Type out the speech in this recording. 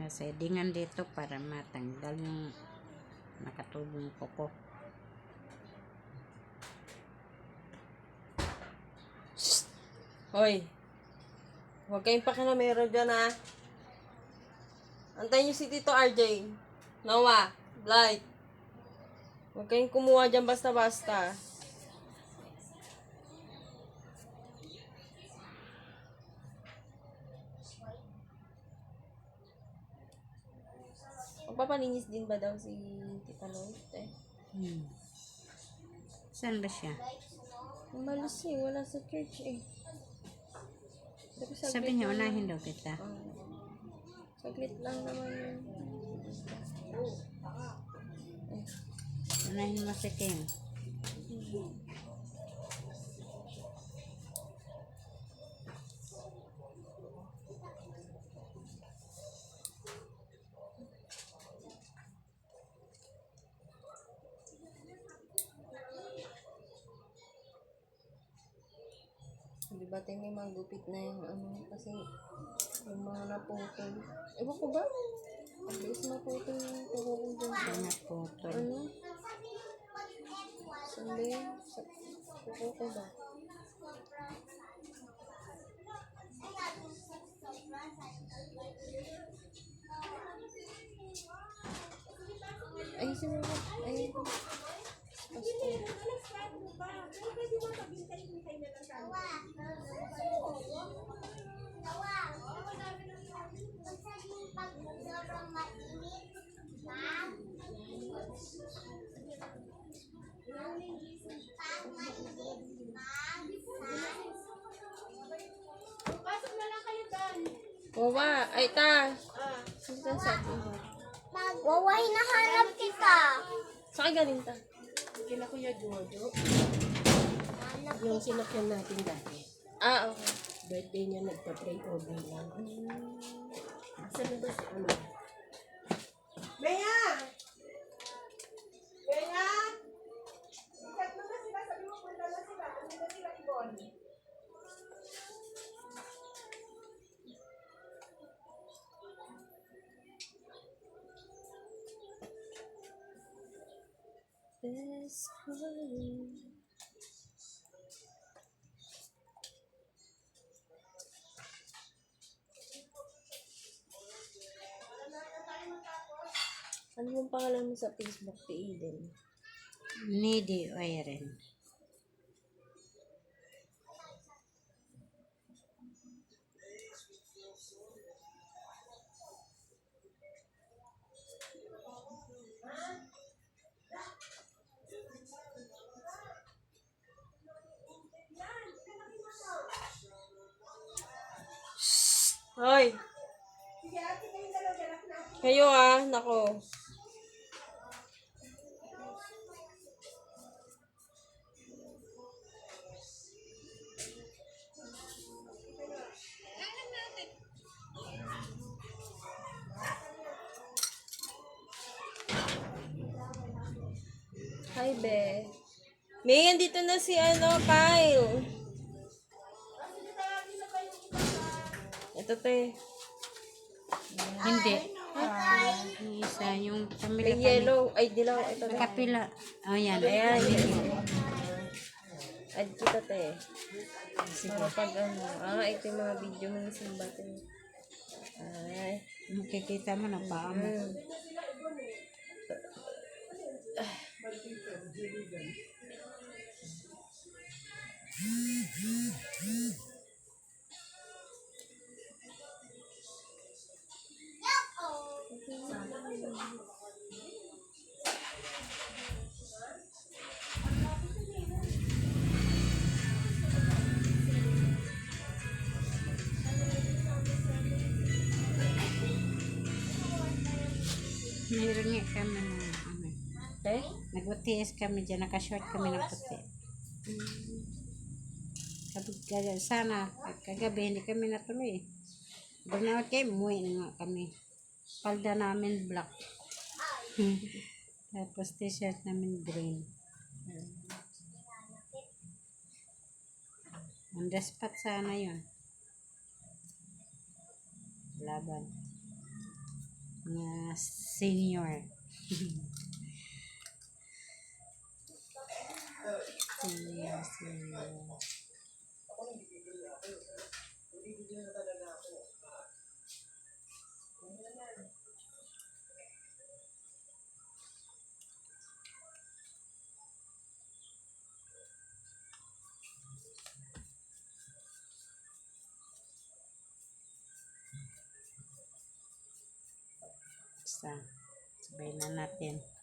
Sidingan dito para matanggal yung nakatubong kuko. Hoy, huwag kayong pakinamero dyan, ha. Antayin niyo si Tito RJ. Noah, Blight. Huwag kayong kumuha dyan basta-basta. Magpapalinis din ba daw si Tita Lloyd, eh? Saan ba siya? Umalis eh, wala sa church eh. Sabi niya, unahin daw kita. Saglit lang naman yun. Unahin mo si Kim. Di ba tayo may mga gupit na yung ano, kasi yung mga naputol. Ewan ko ba? At least maputol yung kuko ko dyan sa Naputol. ano? Sandi? Sa kuko ko ba? Ay, sino ba? Ay, Wawa, ay ta. Saan sa atin? Wawa, hinahanap kita. Saan ka galing ta? Kila Kuya Jojo, yung sinakyan natin dati. Ah, okay. Birthday niya, nagpa-pray over lang. Asan na ba si ano? Bea! Bea! Ikat mo na sila, sabi mo punta na sila. Punta na sila, Ibon. Best friend. Ano yung pangalan mo sa Facebook, Eden? Needy Oren. Hoy! Kayo nako. Hi, Be. May, andito na si Kyle. Ito, te. Hindi. Yung isa, yung pamila May yellow. Ay, dilaw. Ito, te. Nakapila. Oh, yan. Ayan. Add kita, te. Para pag ito yung mga video mo ng simba, te. Ay. Makikita mo na paa mo. Mayroon nga kami na ano. Eh? Nag-UTS kami dyan. Nakashort kami ng puti. Sana, kagabi hindi kami natuloy. Burnout kayo, umuwi na nga kami. Palda namin black. Tapos t-shirt namin green. On the spot sana yun. Laban. Mga senior. Senior. Sabay na natin.